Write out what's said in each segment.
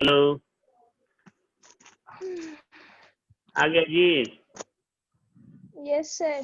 Hello, आ गया जी। Yes sir.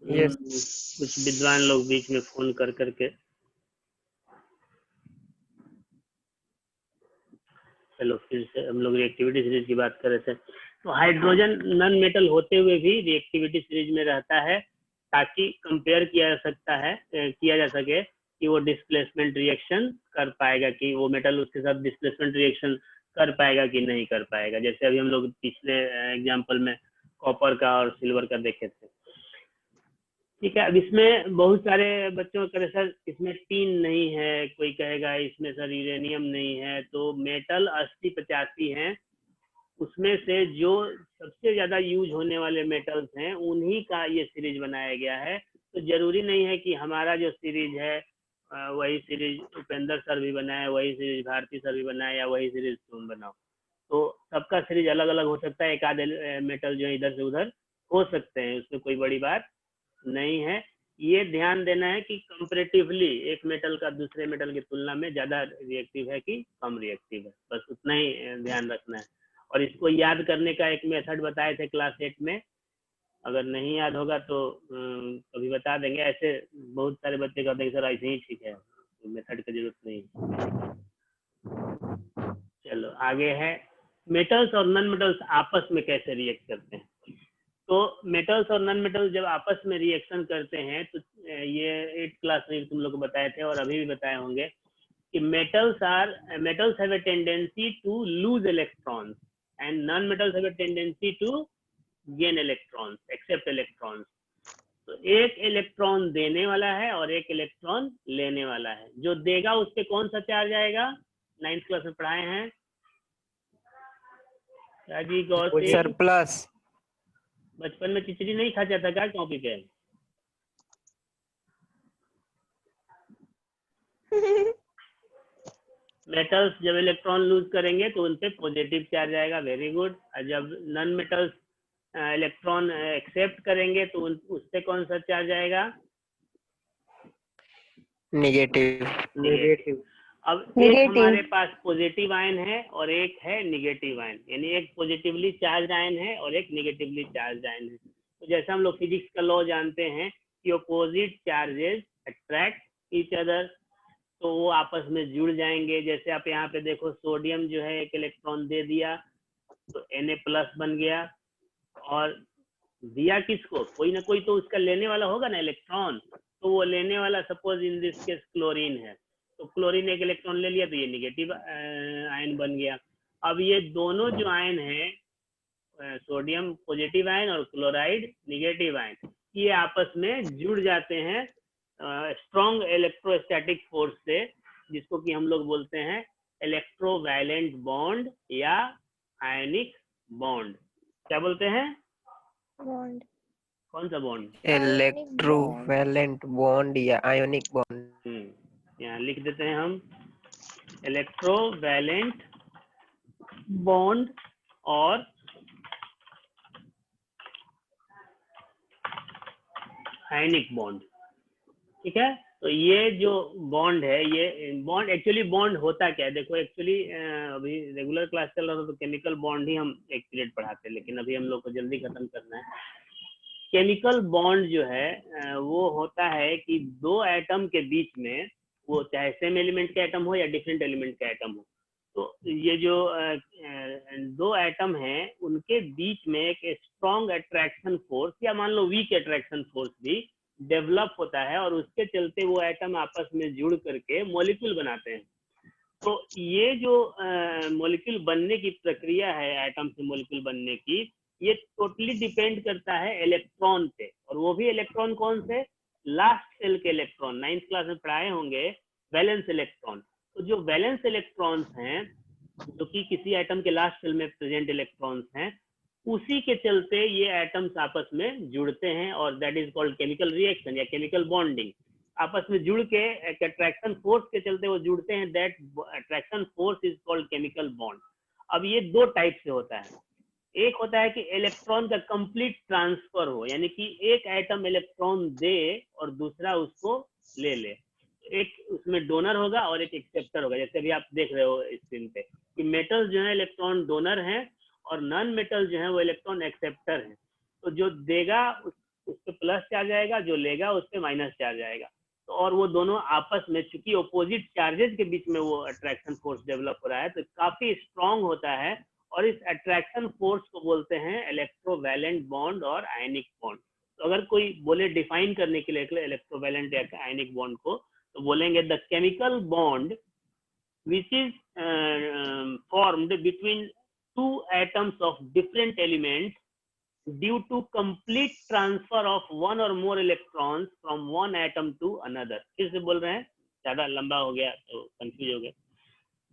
कुछ विद्वान लोग बीच में फोन कर करके, चलो फिर से हम लोग रिएक्टिविटी सीरीज की बात कर रहे थे। तो हाइड्रोजन नॉन मेटल होते हुए भी रिएक्टिविटी सीरीज में रहता है ताकि कंपेयर किया जा सके कि वो डिस्प्लेसमेंट रिएक्शन कर पाएगा, कि वो मेटल उसके साथ डिस्प्लेसमेंट रिएक्शन कर पाएगा कि नहीं कर पाएगा। जैसे अभी हम लोग पिछले एग्जाम्पल में कॉपर का और सिल्वर का देखे थे। ठीक है, अब इसमें बहुत सारे बच्चों का सर इसमें टीन नहीं है, कोई कहेगा इसमें सर यूरेनियम नहीं है। तो मेटल 80-85 हैं, उसमें से जो सबसे ज्यादा यूज होने वाले मेटल्स हैं उन्हीं का ये सीरीज बनाया गया है। तो जरूरी नहीं है कि हमारा जो सीरीज है वही सीरीज उपेंद्र सर भी बनाए, वही सीरीज भारती सर भी बनाए, या वही सीरीज तुम बनाओ। तो सबका सीरीज अलग अलग हो सकता है। एक आधे मेटल जो इधर से उधर हो सकते हैं, उसमें कोई बड़ी बात नहीं है। ये ध्यान देना है कि कंपैरेटिवली एक मेटल का दूसरे मेटल की तुलना में ज्यादा रिएक्टिव है कि कम रिएक्टिव है, बस उतना ही ध्यान रखना है। और इसको याद करने का एक मेथड बताए थे क्लास 8 में, अगर नहीं याद होगा तो कभी बता देंगे। ऐसे बहुत सारे बच्चे कहते हैं सर ऐसे ही ठीक है, मेथड की जरूरत नहीं। चलो आगे है, मेटल्स और नॉन मेटल्स आपस में कैसे रिएक्ट करते हैं। तो मेटल्स और नॉन मेटल्स जब आपस में रिएक्शन करते हैं तो ये 8 क्लास में तुम लोग को बताए थे और अभी भी बताए होंगे कि metals have a tendency to lose electrons and non metals have a tendency to gain electrons accept electrons. तो एक इलेक्ट्रॉन देने वाला है और एक इलेक्ट्रॉन लेने वाला है। जो देगा उस पर कौन सा चार्ज आएगा, 9th क्लास में पढ़ाए हैं जी गौर से। Sir plus. बचपन में खिचड़ी नहीं खा जाता क्या कॉपी पे? मेटल्स जब इलेक्ट्रॉन लूज करेंगे तो उन पे पॉजिटिव चार्ज आएगा, वेरी गुड। और जब नॉन मेटल्स इलेक्ट्रॉन एक्सेप्ट करेंगे तो उस पे कौन सा चार्ज आएगा, नेगेटिव। अब एक हमारे पास पॉजिटिव आयन है और एक है निगेटिव आयन, यानी एक पॉजिटिवली चार्ज आयन है और एक निगेटिवली चार्ज आयन है। तो जैसे हम लोग फिजिक्स का लॉ जानते हैं कि opposite charges attract each other, तो वो आपस में जुड़ जाएंगे। जैसे आप यहाँ पे देखो, सोडियम जो है एक इलेक्ट्रॉन दे दिया तो Na+ बन गया, और दिया किसको, कोई ना कोई तो उसका लेने वाला होगा ना इलेक्ट्रॉन। तो वो लेने वाला suppose in this case chlorine है, तो क्लोरीन एक इलेक्ट्रॉन ले लिया तो ये निगेटिव आयन बन गया। अब ये दोनों जो आयन है, सोडियम पॉजिटिव आयन और क्लोराइड निगेटिव आयन, ये आपस में जुड़ जाते हैं स्ट्रॉन्ग इलेक्ट्रोस्टैटिक फोर्स से, जिसको कि हम लोग बोलते हैं इलेक्ट्रोवैलेंट बॉन्ड या आयनिक बॉन्ड। क्या बोलते हैं? बॉन्ड। कौन सा बॉन्ड? इलेक्ट्रोवैलेंट बॉन्ड या आयोनिक बॉन्ड। यहाँ लिख देते हैं हम इलेक्ट्रोवैलेंट बॉन्ड और आयनिक बॉन्ड। ठीक है, तो ये जो बॉन्ड है, ये बॉन्ड एक्चुअली बॉन्ड होता क्या है देखो। एक्चुअली अभी रेगुलर क्लास चल रहा था तो केमिकल बॉन्ड ही हम एक पीरियड पढ़ाते, लेकिन अभी हम लोग को जल्दी खत्म करना है। केमिकल बॉन्ड जो है वो होता है कि दो एटम के बीच में, वो चाहे सेम एलिमेंट का एटम हो या डिफरेंट एलिमेंट का एटम हो, तो ये जो दो एटम हैं उनके बीच में एक स्ट्रॉन्ग अट्रैक्शन फोर्स या मान लो वीक अट्रैक्शन फोर्स भी डेवलप होता है, और उसके चलते वो एटम आपस में जुड़ करके मॉलिक्यूल बनाते हैं। तो ये जो मॉलिक्यूल बनने की प्रक्रिया है, एटम से मॉलिक्यूल बनने की, ये टोटली डिपेंड करता है इलेक्ट्रॉन पे, और वो भी इलेक्ट्रॉन कौन से, लास्ट सेल के इलेक्ट्रॉन। 9th क्लास में पढ़ाए होंगे वैलेंस इलेक्ट्रॉन। तो जो वैलेंस इलेक्ट्रॉन्स हैं, जो कि किसी एटम के लास्ट सेल में प्रेजेंट इलेक्ट्रॉन्स हैं, उसी के चलते ये एटम्स आपस में जुड़ते हैं, और that is called chemical reaction या केमिकल बॉन्डिंग। आपस में जुड़ के एक अट्रैक्शन फोर्स के चलते वो जुड़ते हैं, that attraction force is called chemical bond. अब ये दो टाइप से होता है। एक होता है कि इलेक्ट्रॉन का कंप्लीट ट्रांसफर हो, यानी कि एक एटम इलेक्ट्रॉन दे और दूसरा उसको ले ले, एक उसमें डोनर होगा और एक एक्सेप्टर होगा। जैसे अभी आप देख रहे हो स्क्रीन पे कि मेटल जो है इलेक्ट्रॉन डोनर है और नॉन मेटल जो है वो इलेक्ट्रॉन एक्सेप्टर है। तो जो देगा उस पे प्लस चार्ज आएगा, जो लेगा उस पे माइनस चार्ज आएगा। तो और वो दोनों आपस में, चूंकि ऑपोजिट चार्जेस के बीच में वो अट्रैक्शन फोर्स डेवलप हो रहा है, तो काफी स्ट्रांग होता है। और इस अट्रैक्शन फोर्स को बोलते हैं इलेक्ट्रोवैलेंट बॉन्ड और आयनिक बॉन्ड। तो अगर कोई बोले डिफाइन करने के लिए इलेक्ट्रोवैलेंट या आयनिक बॉन्ड को, तो बोलेंगे the chemical bond which is formed between two atoms of different elements due to complete transfer of one or more electrons from one atom to another। फिर से बोल रहे हैं, ज्यादा लंबा हो गया तो कंफ्यूज हो गए।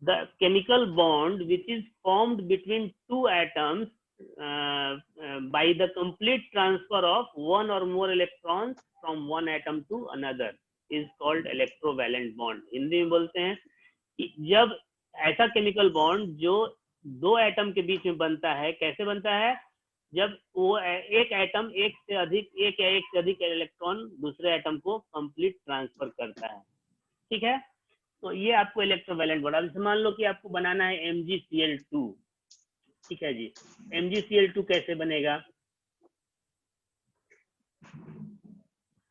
The chemical bond which is formed between two atoms by the complete transfer of one or more electrons from one atom to another is called electrovalent bond। Hindi में बोलते हैं कि जब ऐसा केमिकल बॉन्ड जो दो एटम के बीच में बनता है, कैसे बनता है? जब वो एक एटम एक से अधिक इलेक्ट्रॉन दूसरे एटम को कंप्लीट ट्रांसफर करता है। ठीक है, तो ये आपको इलेक्ट्रोवैलेंट बॉन्ड। अब जैसे मान लो कि आपको बनाना है MgCl2। ठीक है जी, MgCl2 कैसे बनेगा?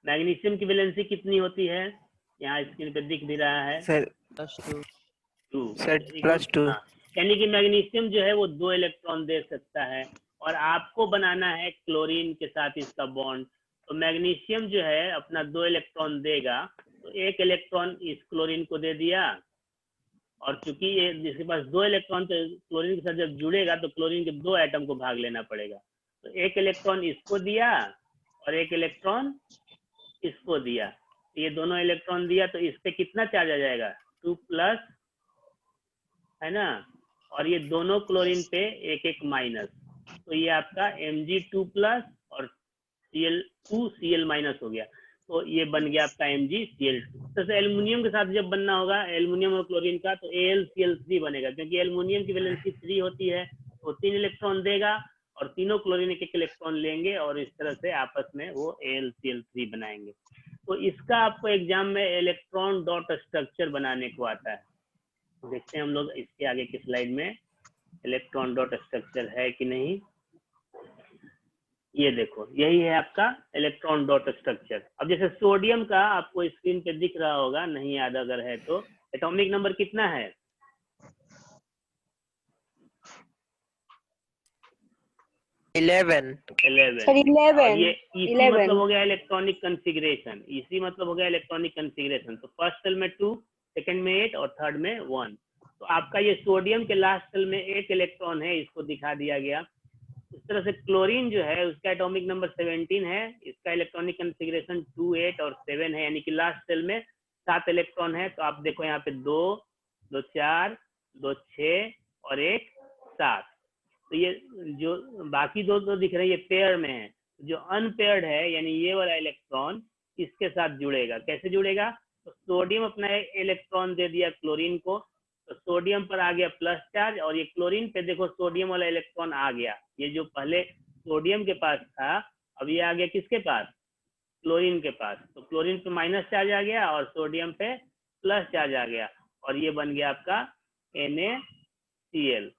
मैग्नीशियम की वैलेंसी कितनी होती है? यहाँ स्क्रीन पे दिख भी रहा है सर +2। यानी कि मैग्नीशियम जो है वो 2 इलेक्ट्रॉन दे सकता है और आपको बनाना है क्लोरीन के साथ इसका बॉन्ड। तो मैग्नीशियम जो है अपना 2 इलेक्ट्रॉन देगा, तो 1 इलेक्ट्रॉन इस क्लोरीन को दे दिया, और चूंकि ये जिसके पास 2 इलेक्ट्रॉन तो क्लोरीन के साथ जब जुड़ेगा तो क्लोरीन के 2 एटम को भाग लेना पड़ेगा। तो 1 इलेक्ट्रॉन इसको दिया और 1 इलेक्ट्रॉन इसको दिया, ये दोनों इलेक्ट्रॉन दिया, तो इस पे कितना चार्ज आ जाएगा? 2+, है ना, और ये दोनों क्लोरीन पे 1 माइनस। तो ये आपका Mg2+ और Cl2Cl- हो गया। तो ये बन गया आपका MgCl2। तो एल्युमिनियम के साथ जब बनना होगा एल्युमिनियम और क्लोरीन का, तो AlCl3 बनेगा, क्योंकि एल्युमिनियम की वैलेंसी 3 होती है, तो 3 इलेक्ट्रॉन देगा और तीनों क्लोरीन 1 इलेक्ट्रॉन लेंगे और इस तरह से आपस में वो AlCl3 बनाएंगे। तो इसका आपको एग्जाम में इलेक्ट्रॉन डॉट स्ट्रक्चर बनाने को आता है। देखते हैं हम लोग इसके आगे की स्लाइड में इलेक्ट्रॉन डॉट स्ट्रक्चर है कि नहीं। ये देखो, यही है आपका इलेक्ट्रॉन डॉट स्ट्रक्चर। अब जैसे सोडियम का आपको स्क्रीन पे दिख रहा होगा, नहीं याद अगर है तो, एटॉमिक नंबर कितना है? 11। सर 11। ये इसी मतलब हो गया इलेक्ट्रॉनिक कॉन्फ़िगरेशन। इसी मतलब हो गया इलेक्ट्रॉनिक कॉन्फ़िगरेशन। तो फर्स्ट सेल में 2, सेकंड में 8 और थर्ड में 1। तो आपका ये सोडियम के लास्ट सेल में 1 इलेक्ट्रॉन है, इसको दिखा दिया गया। इस तरह से क्लोरीन जो है उसका एटॉमिक नंबर 17 है, इसका इलेक्ट्रॉनिक कॉन्फ़िगरेशन 2, 8 और 7 है, यानी कि लास्ट सेल में 7 इलेक्ट्रॉन है। तो आप देखो यहाँ पे 2, 2 4, 2 6 और 1 7। तो ये जो बाकी दो दिख रहे हैं ये पेयर में है। जो अनपेयर्ड है यानी ये वाला इलेक्ट्रॉन इसके साथ जुड़ेगा। कैसे जुड़ेगा? तो सोडियम अपना इलेक्ट्रॉन दे दिया क्लोरीन को, तो सोडियम पर आ गया प्लस चार्ज, और ये क्लोरीन पे देखो सोडियम वाला इलेक्ट्रॉन आ गया। ये जो पहले सोडियम के पास था अब ये आ गया किसके पास? क्लोरीन के पास। तो क्लोरीन पे माइनस चार्ज आ गया और सोडियम पे प्लस चार्ज आ गया, और ये बन गया आपका NaCl।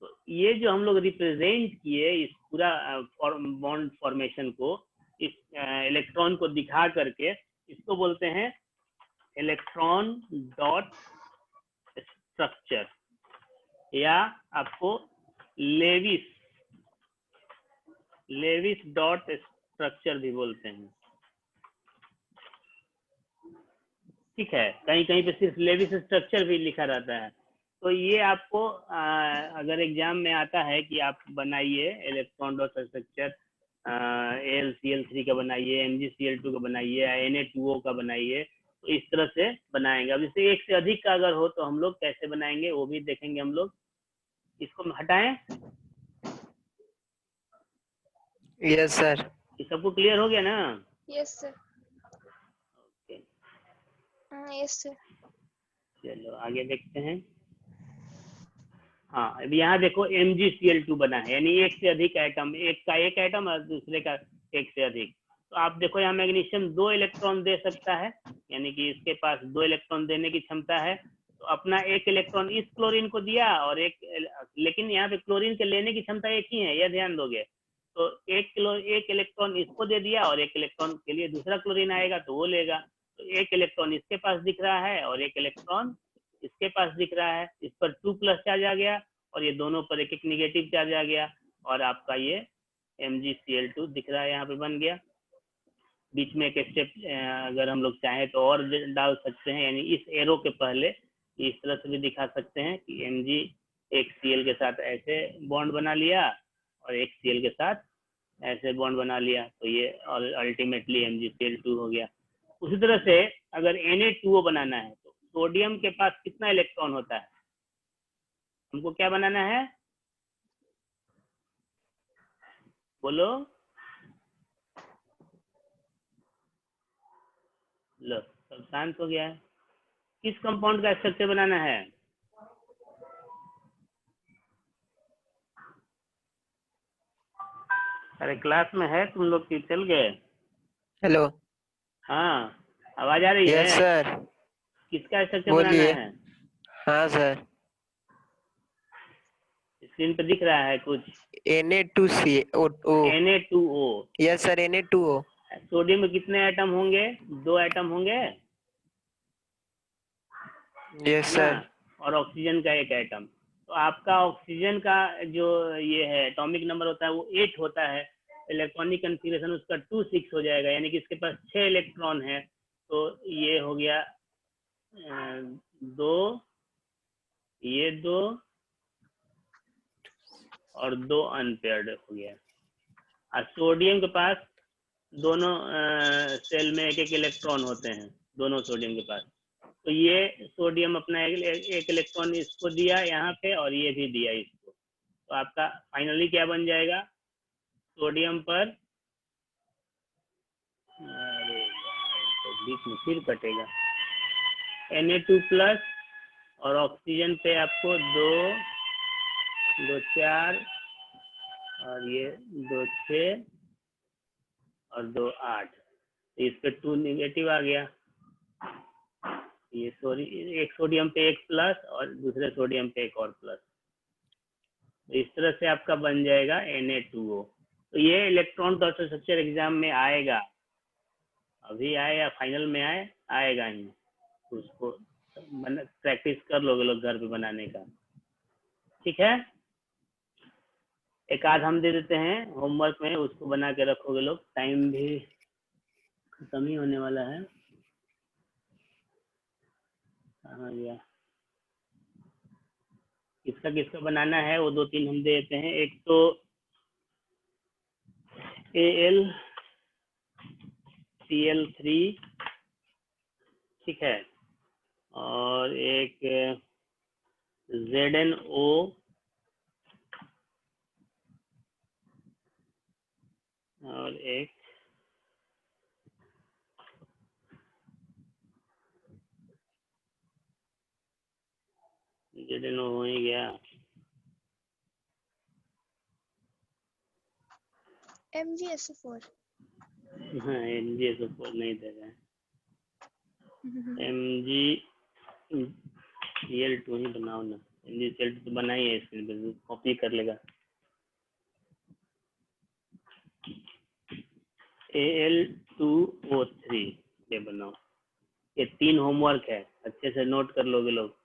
तो ये जो हम लोग रिप्रेजेंट किए इस पूरा बॉन्ड फॉर्मेशन को, इस इलेक्ट्रॉन को दिखा करके, इसको बोलते हैं इलेक्ट्रॉन डॉट स्ट्रक्चर, या आपको लेविस डॉट स्ट्रक्चर भी बोलते हैं। ठीक है, कहीं कहीं पे सिर्फ लेविस स्ट्रक्चर भी लिखा रहता है। तो ये आपको अगर एग्जाम में आता है कि आप बनाइए इलेक्ट्रॉन डॉट स्ट्रक्चर, AlCl3 का बनाइए, MgCl2 का बनाइए, Na2O का बनाइए, तो इस तरह से बनाएंगे। अब इससे एक से अधिक का अगर हो तो हम लोग कैसे बनाएंगे वो भी देखेंगे हम लोग। इसको हटाएं। Yes sir. ये सबको क्लियर हो गया ना? Yes sir. Okay, yes sir. चलो आगे देखते हैं। हाँ, अब यहाँ देखो MgCl2 बना है, यानी एक से अधिक एटम, एक का एक एटम और दूसरे का एक से अधिक। तो आप देखो यहाँ मैग्नीशियम 2 इलेक्ट्रॉन दे सकता है, यानी कि इसके पास 2 इलेक्ट्रॉन देने की क्षमता है। तो अपना 1 इलेक्ट्रॉन इस क्लोरीन को दिया और लेकिन यहाँ पे क्लोरीन के लेने की क्षमता एक ही है, यह ध्यान दोगे। तो एक इलेक्ट्रॉन इसको दे दिया और 1 इलेक्ट्रॉन के लिए दूसरा क्लोरीन आएगा तो वो लेगा। तो 1 इलेक्ट्रॉन इसके पास दिख रहा है और 1 इलेक्ट्रॉन इसके पास दिख रहा है। इस पर 2+ चार्ज आ गया और ये दोनों पर एक निगेटिव चार्ज आ गया और आपका ये MgCl2 दिख रहा है, यहाँ पे बन गया। बीच में एक स्टेप अगर हम लोग चाहें तो और डाल सकते हैं, यानी इस एरो के पहले इस तरह से भी दिखा सकते हैं कि Mg एक Cl के साथ ऐसे बॉन्ड बना लिया और एक Cl के साथ ऐसे बॉन्ड बना लिया, तो ये अल्टीमेटली MgCl2 हो गया। उसी तरह से अगर Na2O बनाना है तो सोडियम के पास कितना इलेक्ट्रॉन होता है, हमको क्या बनाना है, बोलो। लो सब शांत हो गया है। किस कंपाउंड का स्ट्रक्चर बनाना है, अरे क्लास में है तुम लोग की, चल गए? हेलो। हाँ आवाज आ रही है? Yes sir. किसका स्ट्रक्चर बनाना बोलिए। है? हाँ सर। स्क्रीन पे दिख रहा है कुछ? Na2CO। Na2O। Yes sir, Na2O। Sodium में कितने एटम होंगे, 2 एटम होंगे यस ना, सर। और ऑक्सीजन का 1 एटम। तो आपका ऑक्सीजन का जो ये है एटॉमिक नंबर होता है वो 8 होता है, इलेक्ट्रॉनिक कन्फिगरेशन उसका 2 6 हो जाएगा, यानी कि इसके पास 6 इलेक्ट्रॉन है। तो ये हो गया 2, ये 2 और 2 अनपेयर्ड हो गया। और सोडियम के पास दोनों सेल में 1 इलेक्ट्रॉन होते हैं, दोनों सोडियम के पास। तो ये सोडियम अपना एक इलेक्ट्रॉन इसको दिया यहाँ पे और ये भी दिया इसको, तो आपका फाइनली क्या बन जाएगा, सोडियम पर, अरे तो बीच में फिर कटेगा, Na2+ और ऑक्सीजन पे आपको 2 2 4 और ये 2 6 और 2 8, इस पे 2 नेगेटिव आ गया। ये सॉरी, एक सोडियम पे 1 प्लस और दूसरे सोडियम पे 1 और प्लस, तो इस तरह से आपका बन जाएगा Na2O। तो ये इलेक्ट्रॉन ट्रांसफर स्ट्रक्चर एग्जाम में आएगा, अभी आए या फाइनल में आएगा ही, तो उसको प्रैक्टिस कर लोगे लोग घर पे बनाने का, ठीक है। एक आध हम दे देते हैं होमवर्क में, उसको बना के रखोगे लोग, टाइम भी खत्म ही होने वाला है। कहाँ गया, किसका किसका बनाना है वो 2-3 हम दे देते हैं। एक तो AlCl3, ठीक है, और एक ZnO, और एक ZnO हो ही गया, MgSO4। हाँ MgSO4 नहीं दे रहे हैं, MgCl2 ही बनाओ ना, MgCl2 तो बना ही है, इसके लिए कॉपी कर लेगा। Al2O3 ये बनाओ, ये 3 होमवर्क है, अच्छे से नोट कर लोगे लोग।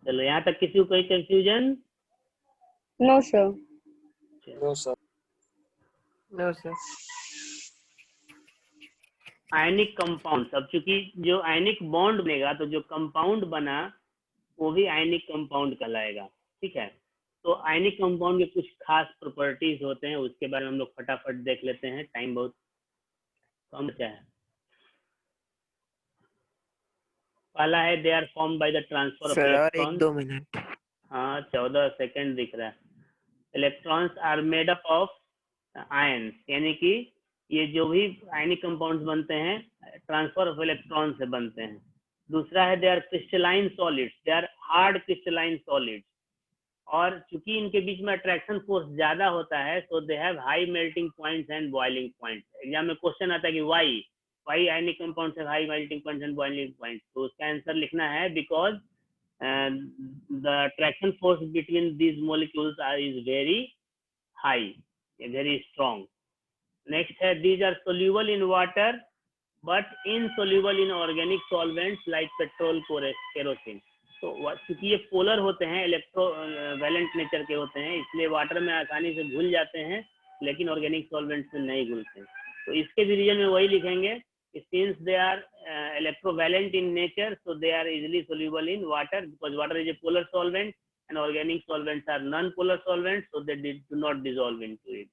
चलो यहाँ तक किसी को कोई confusion? No sir. No sir. No sir. Ionic compound, अब चूंकि जो आयनिक बॉन्ड बनेगा तो जो कंपाउंड बना वो भी आयनिक कंपाउंड कहलाएगा, ठीक है। तो आयनिक कंपाउंड के कुछ खास प्रॉपर्टीज होते हैं, उसके बारे में हम लोग फटाफट देख लेते हैं, टाइम बहुत कम बचा है। पहला है they are form by the transfer of sir और इलेक्ट्रॉन। 1-2 मिनट। हाँ 14 सेकंड दिख रहा है। Electrons are made up of ion, यानी कि ये जो भी आयनिक कंपाउंड्स बनते हैं ट्रांसफर ऑफ इलेक्ट्रॉन से बनते हैं। दूसरा है they are crystalline solids, they are hard crystalline solids, और चूंकि इनके बीच में अट्रैक्शन फोर्स ज्यादा होता है, so they have high melting points and boiling points. Exam में क्वेश्चन आता है कि why ionic compounds have high melting points and boiling points, तो उसका आंसर लिखना है because the attraction force between these molecules is very high, very strong. Next है these are soluble in water but insoluble in organic solvents like petrol, kerosene. तो क्योंकि ये polar होते हैं, इलेक्ट्रोवैलेंट नेचर के होते हैं, इसलिए वाटर में आसानी से घुल जाते हैं लेकिन ऑर्गेनिक सॉल्वेंट्स में नहीं घुलते। तो इसके भी रीजन में वही लिखेंगे, since they are electrovalent in nature, so they are easily soluble in water because water is a polar solvent and organic solvents are non-polar solvents, so they do not dissolve into it.